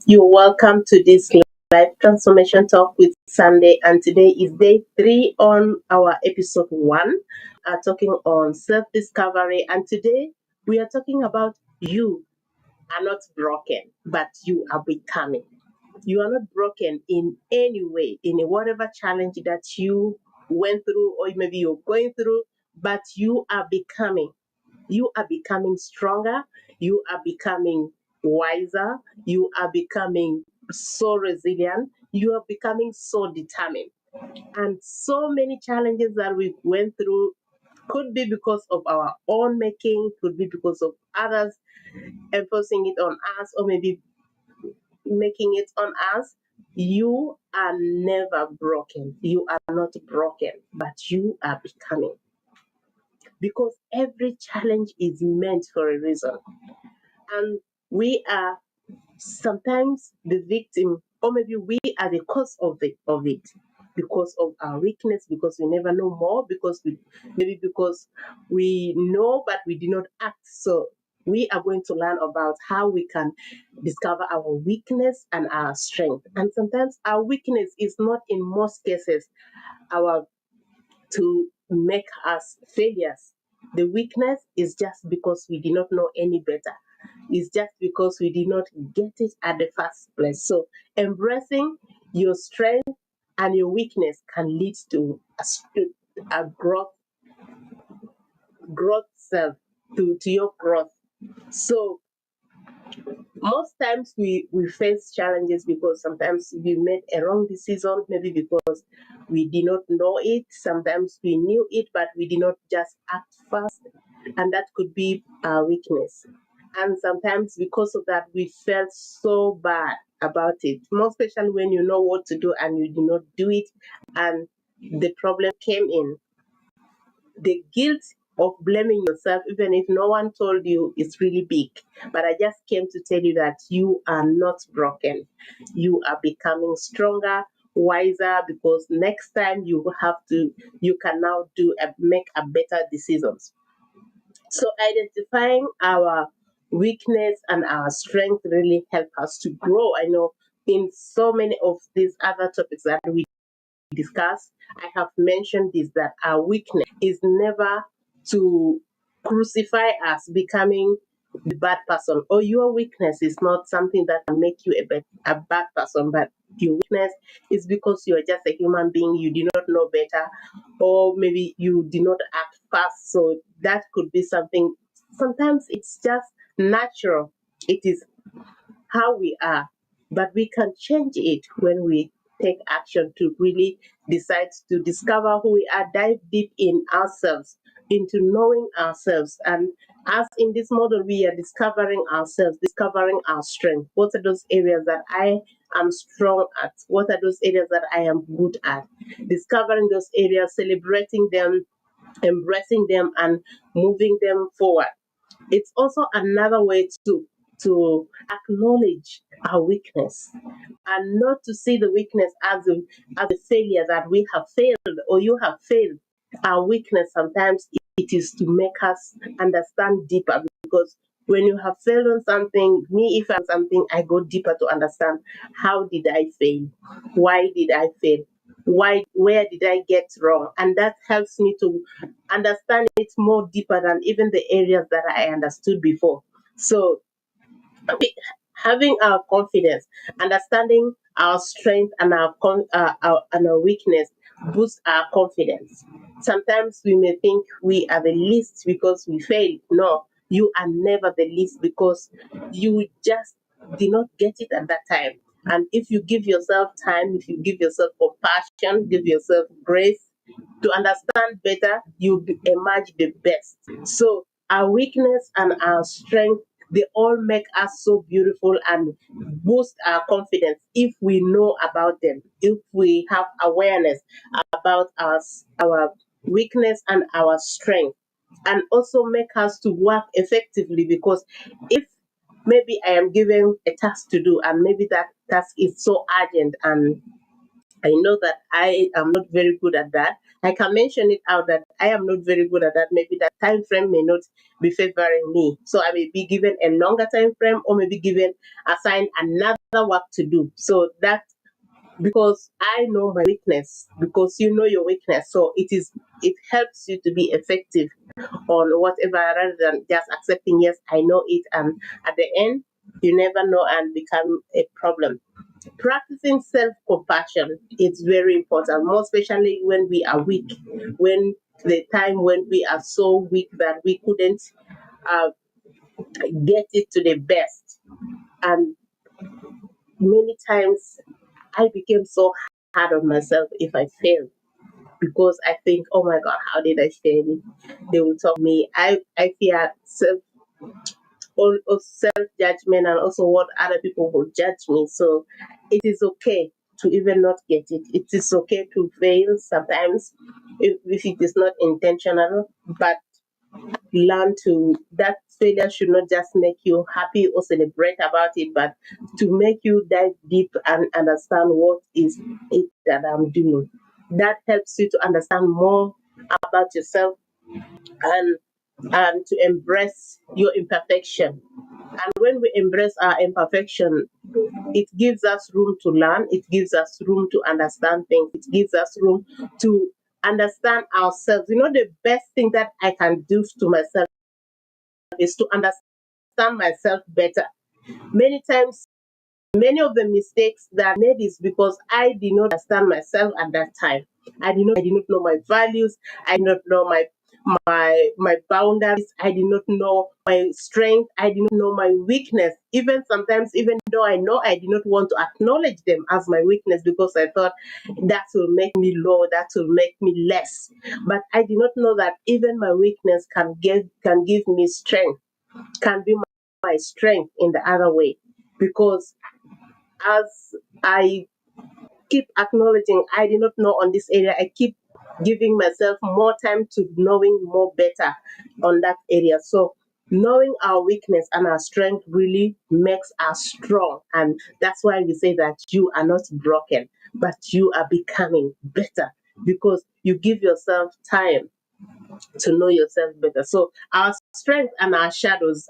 You're welcome to this live transformation talk with Sunday, and today is day 3 on our episode 1. Talking on self discovery, and today we are talking about you are not broken, but you are becoming. You are not broken in any way, in whatever challenge that you went through, or maybe you're going through, but you are becoming. You are becoming stronger. You are becoming wiser. You are becoming so resilient. You are becoming so determined. And so many challenges that we went through could be because of our own making, could be because of others enforcing it on us, or maybe making it on us. You are never broken. You are not broken, but you are becoming. Because every challenge is meant for a reason. And we are sometimes the victim, or maybe we are the cause of it because of our weakness, because we never know more, because we know but we do not act. So we are going to learn about how we can discover our weakness and our strength. And sometimes our weakness is not, in most cases, our to make us failures. The weakness is just because we did not know any better. It's just because we did not get it at the first place. So embracing your strength and your weakness can lead to a growth self, to your growth. So most times we face challenges because sometimes we made a wrong decision, maybe because we did not know it. Sometimes we knew it, but we did not just act fast, and that could be our weakness. And sometimes because of that, we felt so bad about it, more especially when you know what to do and you do not do it, and the problem came in. The guilt of blaming yourself, even if no one told you, is really big. But I just came to tell you that you are not broken. You are becoming stronger, wiser, because next time you can now make a better decisions. So identifying our weakness and our strength really help us to grow. I know in so many of these other topics that we discussed, I have mentioned this, that our weakness is never to crucify us becoming the bad person, or your weakness is not something that can make you a bad person, but your weakness is because you are just a human being, you do not know better, or maybe you do not act fast. So that could be something. Sometimes it's just natural. It is how we are, but we can change it when we take action to really decide to discover who we are, dive deep in ourselves, into knowing ourselves. And as in this model, we are discovering ourselves, discovering our strength. What are those areas that I am strong at? What are those areas that I am good at? Discovering those areas, celebrating them, embracing them, and moving them forward. It's also another way to acknowledge our weakness, and not to see the weakness as a failure, that we have failed or you have failed. Our weakness sometimes it is to make us understand deeper, because when you have failed on something, me, if I'm something, I go deeper to understand, how did I fail? Why did I fail? Where did I get wrong? And that helps me to understand it more deeper than even the areas that I understood before. So having our confidence, understanding our strength and our weakness boosts our confidence. Sometimes we may think we are the least because we failed. No, you are never the least, because you just did not get it at that time. And if you give yourself time, if you give yourself compassion, give yourself grace to understand better, you emerge the best. So our weakness and our strength, they all make us so beautiful and boost our confidence if we know about them, if we have awareness about our weakness and our strength, and also make us to work effectively. Because if maybe I am given a task to do, and maybe that task is so urgent, and I know that I am not very good at that, I can mention it out that I am not very good at that. Maybe that time frame may not be favoring me. So I may be given a longer time frame, or maybe assigned another work to do. So that, because I know my weakness, because you know your weakness, so it helps you to be effective on whatever, rather than just accepting, yes, I know it, and at the end you never know and become a problem. Practicing self-compassion is very important, more especially when we are weak, when the time when we are so weak that we couldn't uh, get it to the best. And many times I became so hard on myself if I failed, because I think, oh my God, how did I fail? They will tell me. I fear self judgment, and also what other people will judge me. So it is okay to even not get it. It is okay to fail sometimes, if it is not intentional, but learn to, that failure should not just make you happy or celebrate about it, but to make you dive deep and understand what is it that I'm doing. That helps you to understand more about yourself, and to embrace your imperfection. And when we embrace our imperfection, it gives us room to learn, it gives us room to understand things, it gives us room to understand ourselves. The best thing that I can do to myself is to understand myself better. Many times, many of the mistakes that I made is because I did not understand myself at that time. I did not know my values. I did not know my boundaries. I did not know my strength. I did not know my weakness. Even sometimes, even though I know, I did not want to acknowledge them as my weakness, because I thought that will make me low, that will make me less. But I did not know that even my weakness can give me strength, can be my strength in the other way. Because as I keep acknowledging, I did not know on this area, I keep giving myself more time to knowing more better on that area. So knowing our weakness and our strength really makes us strong. And that's why we say that you are not broken, but you are becoming better, because you give yourself time to know yourself better. So our strength and our shadows,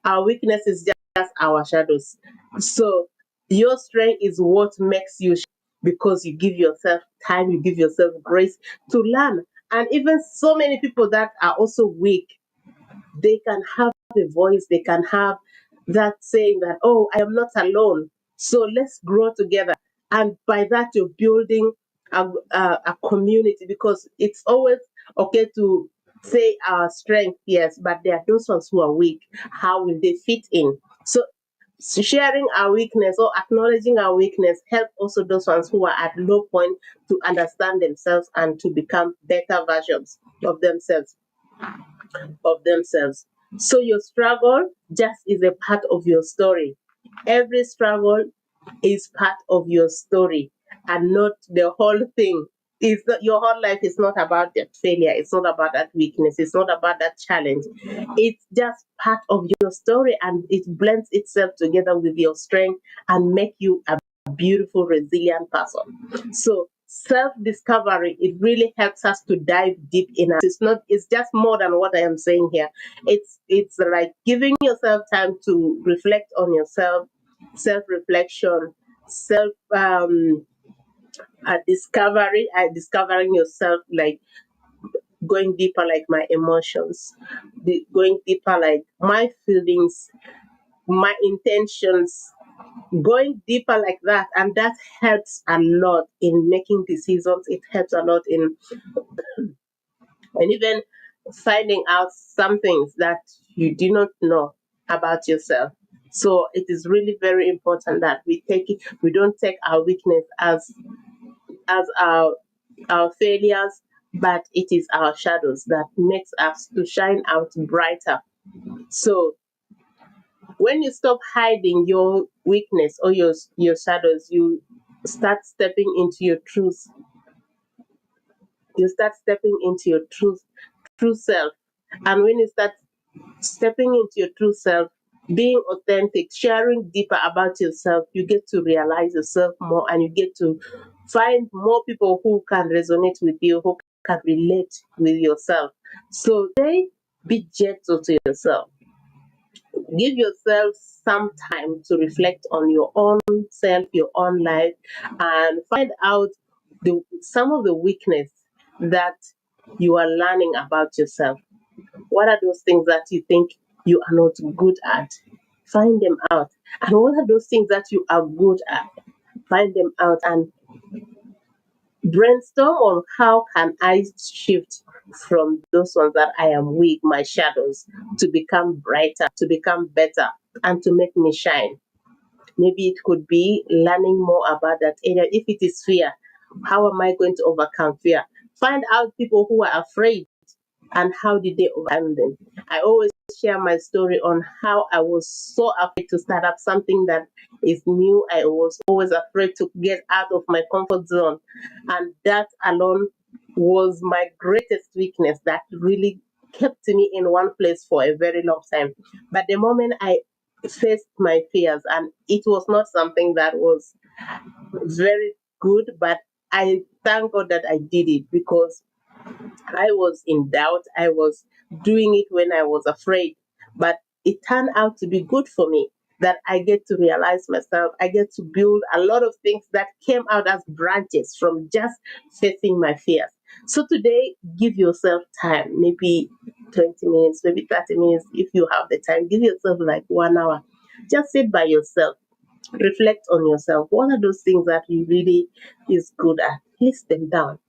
our weakness is just our shadows. So your strength is what makes you, because you give yourself time, you give yourself grace to learn. And even so many people that are also weak, they can have a voice, they can have that saying that, oh, I am not alone. So let's grow together. And by that, you're building a community, because it's always okay to say our strength, yes, but there are those ones who are weak. How will they fit in? So sharing our weakness or acknowledging our weakness help also those ones who are at low point to understand themselves and to become better versions of themselves. So your struggle just is a part of your story. Every struggle is part of your story, and not the whole thing. Is that your whole life is not about that failure, it's not about that weakness, it's not about that challenge. It's just part of your story, and it blends itself together with your strength and make you a beautiful, resilient person. So self-discovery, it really helps us to dive deep in us. It's just more than what I am saying here. It's like giving yourself time to reflect on yourself, self-reflection, self discovery, discovering yourself, like going deeper, like my emotions, going deeper, like my feelings, my intentions, going deeper like that. And that helps a lot in making decisions. It helps a lot in, and even finding out some things that you do not know about yourself. So it is really very important that we don't take our weakness as our failures, but it is our shadows that makes us to shine out brighter. So when you stop hiding your weakness or your shadows, you start stepping into your truth. You start stepping into your true self. And when you start stepping into your true self, being authentic, sharing deeper about yourself, you get to realize yourself more, and you get to find more people who can resonate with you, who can relate with yourself. So be gentle to yourself. Give yourself some time to reflect on your own self, your own life, and find out some of the weakness that you are learning about yourself. What are those things that you think you are not good at? Find them out. And what are those things that you are good at? Find them out and brainstorm on how can I shift from those ones that I am weak, my shadows, to become brighter, to become better, and to make me shine. Maybe it could be learning more about that area. If it is fear, how am I going to overcome fear? Find out people who are afraid and how did they overcome them. I always share my story on how I was so afraid to start up something that is new. I was always afraid to get out of my comfort zone. And that alone was my greatest weakness that really kept me in one place for a very long time. But the moment I faced my fears, and it was not something that was very good, but I thank God that I did it because I was in doubt. I was doing it when I was afraid, but it turned out to be good for me that I get to realize myself. I get to build a lot of things that came out as branches from just facing my fears. So today, give yourself time, maybe 20 minutes, maybe 30 minutes if you have the time. Give yourself like 1 hour. Just sit by yourself. Reflect on yourself. What are those things that you really is good at? List them down.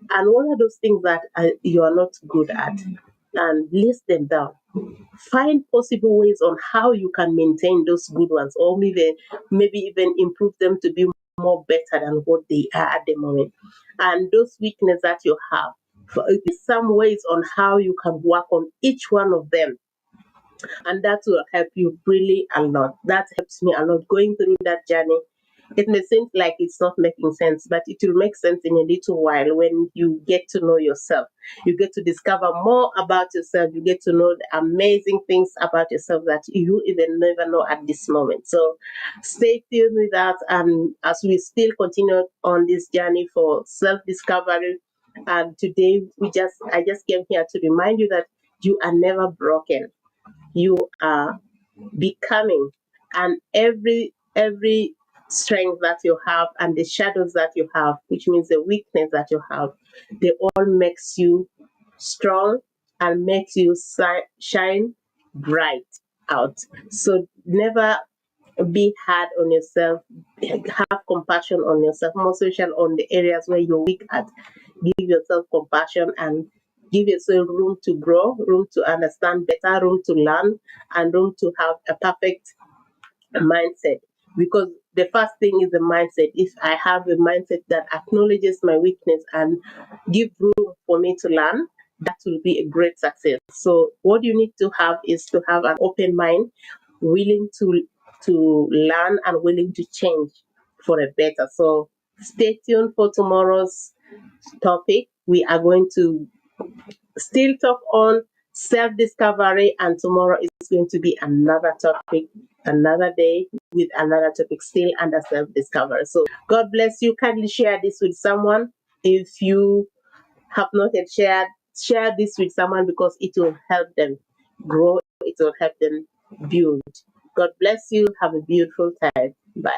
And what are those things that you are not good at? And list them down. Find possible ways on how you can maintain those good ones, or maybe even improve them to be more better than what they are at the moment. And those weaknesses that you have, some ways on how you can work on each one of them, and that will help you really a lot. That helps me a lot going through that journey. It may seem like it's not making sense, but it will make sense in a little while when you get to know yourself. You get to discover more about yourself. You get to know the amazing things about yourself that you even never know at this moment. So stay tuned with us, and as we still continue on this journey for self-discovery. And today I just came here to remind you that you are never broken. You are becoming, and every strength that you have and the shadows that you have, which means the weakness that you have, they all makes you strong and makes you shine bright out. So never be hard on yourself. Have compassion on yourself, more social on the areas where you're weak at. Give yourself compassion and give yourself room to grow, room to understand better, room to learn, and room to have a perfect mindset. Because the first thing is the mindset. If I have a mindset that acknowledges my weakness and give room for me to learn, that will be a great success. So what you need to have is to have an open mind, willing to learn and willing to change for a better. So stay tuned for tomorrow's topic. We are going to still talk on self-discovery, and tomorrow is going to be another topic, another day with another topic still under self-discovery. So God bless you. Kindly share this with someone. If you have not yet share this with someone, because it will help them grow, it will help them build. God bless you. Have a beautiful time. Bye.